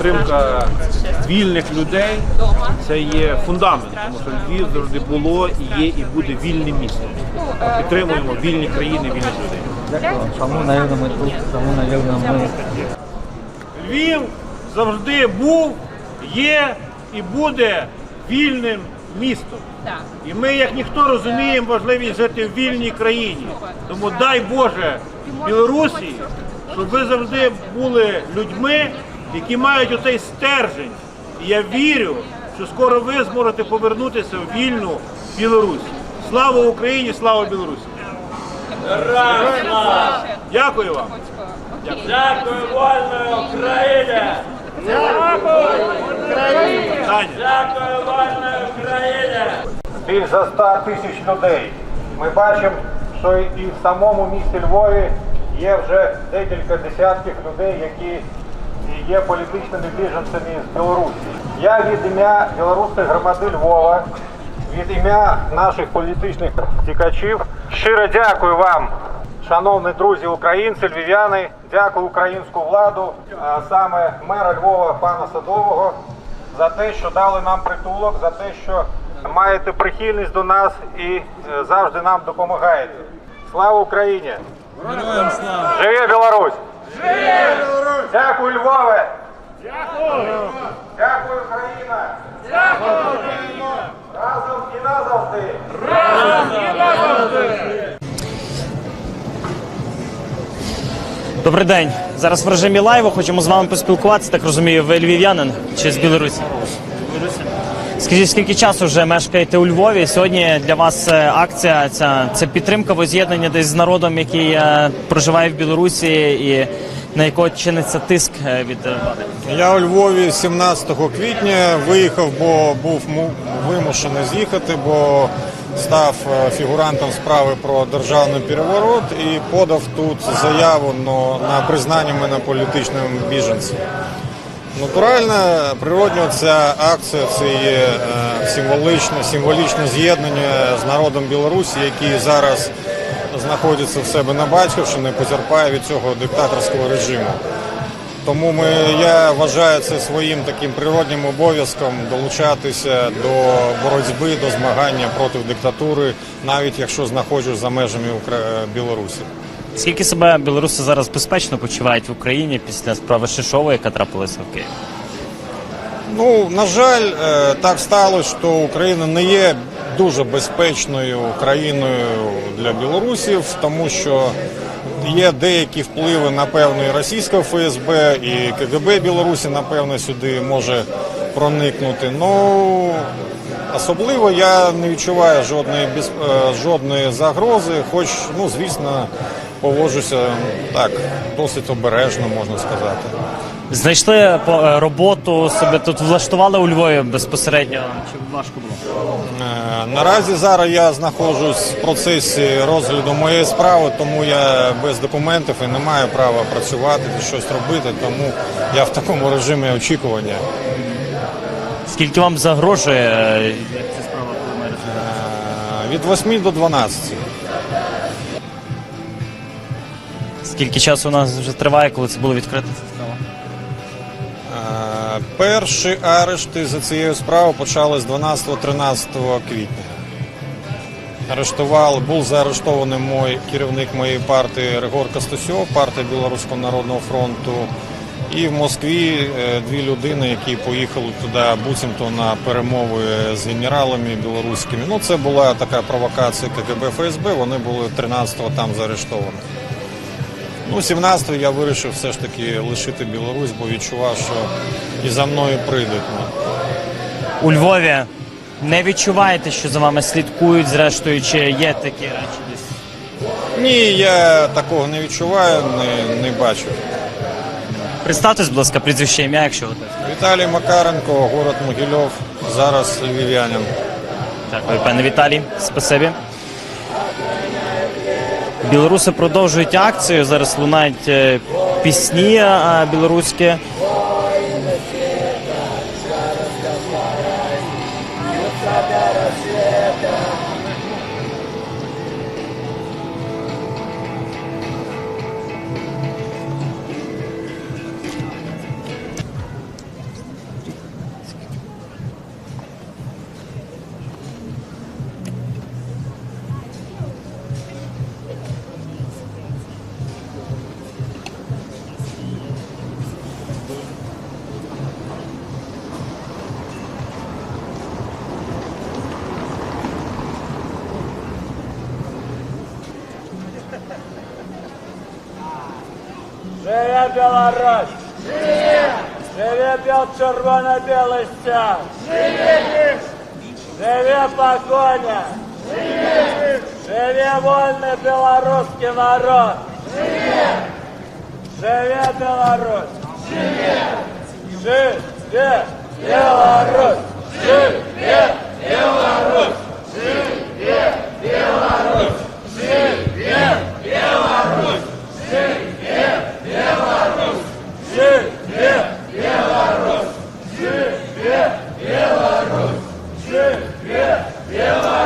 підтримка вільних людей – це є фундамент, тому що Львів завжди було, і є, і буде вільним містом. Підтримуємо вільні країни, вільних людей. Дякую. Чому, напевно, ми тут, чому, напевно, ми... Львів завжди був, є і буде вільним містом. І ми, як ніхто, розуміємо важливість жити в вільній країні. Тому дай Боже Білорусі, щоб ви завжди були людьми, які мають оцей стержень. І я вірю, що скоро ви зможете повернутися в вільну Білорусь. Слава Україні, слава Білорусі! Дякую вам! Дякую вольної Україні! Дякую вольної Україні! Більш за 100 тисяч людей. Ми бачимо, що і в самому місті Львові є вже декілька десятків людей, які є політичними біженцями з Білорусі. Я від ім'я білоруської громади Львова, від ім'я наших політичних втікачів щиро дякую вам, шановні друзі українці, львів'яни, дякую українську владу, а саме мера Львова пана Садового, за те, що дали нам притулок, за те, що маєте прихильність до нас і завжди нам допомагаєте. Слава Україні! Героям слава! Живе Білорусь! Живе Білорусь! Дякую, Львове! Дякую! Дякую, Україна! Дякую, Україна! Разом і назавжди! Разом і назавжди! Добрий день. Зараз в режимі лайву хочемо з вами поспілкуватися. Так розумію, ви львів'янин чи з Білорусі? Скажіть, скільки часу вже мешкаєте у Львові? Сьогодні для вас акція, це підтримка, воз'єднання десь з народом, який проживає в Білорусі і на якого чиниться тиск від влади? Я у Львові 17 квітня виїхав, бо був вимушений з'їхати, бо став фігурантом справи про державний переворот і подав тут заяву на признання мене політичним біженцем. Натурально, природньо, ця акція – це є символічне з'єднання з народом Білорусі, який зараз знаходиться в себе на батьківщині, потерпає від цього диктаторського режиму. Тому я вважаю це своїм таким природним обов'язком долучатися до боротьби, до змагання проти диктатури, навіть якщо знаходжусь за межами Білорусі. Скільки себе білоруси зараз безпечно почувають в Україні після справи Шишова, яка трапилася в Києві? Ну, на жаль, так сталося, що Україна не є дуже безпечною країною для білорусів, тому що є деякі впливи, напевно, і російського ФСБ, і КГБ Білорусі, напевно, сюди може проникнути. Ну, особливо я не відчуваю жодної загрози, хоч, ну, звісно, поводжуся так, досить обережно, можна сказати. Знайшли роботу, себе тут влаштували у Львові безпосередньо? Чи важко було? Наразі зараз я знаходжусь в процесі розгляду моєї справи, тому я без документів і не маю права працювати, щось робити, тому я в такому режимі очікування. Скільки вам загрожує, як ця справа має розглядатися? Від 8 до 12. Скільки часу у нас вже триває, коли це було відкрито, ця справа? Перші арешти за цією справою почали з 12-13 квітня. Був заарештований керівник моєї партії Григор Костусьов, партія Білоруського народного фронту. І в Москві дві людини, які поїхали туди буцімто на перемови з генералами білоруськими. Ну, це була така провокація КГБ ФСБ, вони були 13-го там заарештовані. Ну, 17-го я вирішив все ж таки лишити Білорусь, бо відчував, що і за мною прийдуть. У Львові не відчуваєте, що за вами слідкують, зрештою, чи є такі речі десь? Ні, я такого не відчуваю, не бачу. Представтесь, будь ласка, прізвище, ім'я, якщо готові. Віталій Макаренко, город Могильов, зараз львів'янин. Дякую, пане Віталій, спасибі. Білоруси продовжують акцію, зараз лунають пісні білоруські. Живе Білорусь! Живе червоно-білий стяг! Живе погоня! Живе вольний білоруський народ! Живе Білорусь! Живе Білорусь! Живе Білорусь! Живе Білорусь! Живе Білорусь! Живе Білорусь! Живе Білорусь! Живе Білорусь! Живе Білорусь!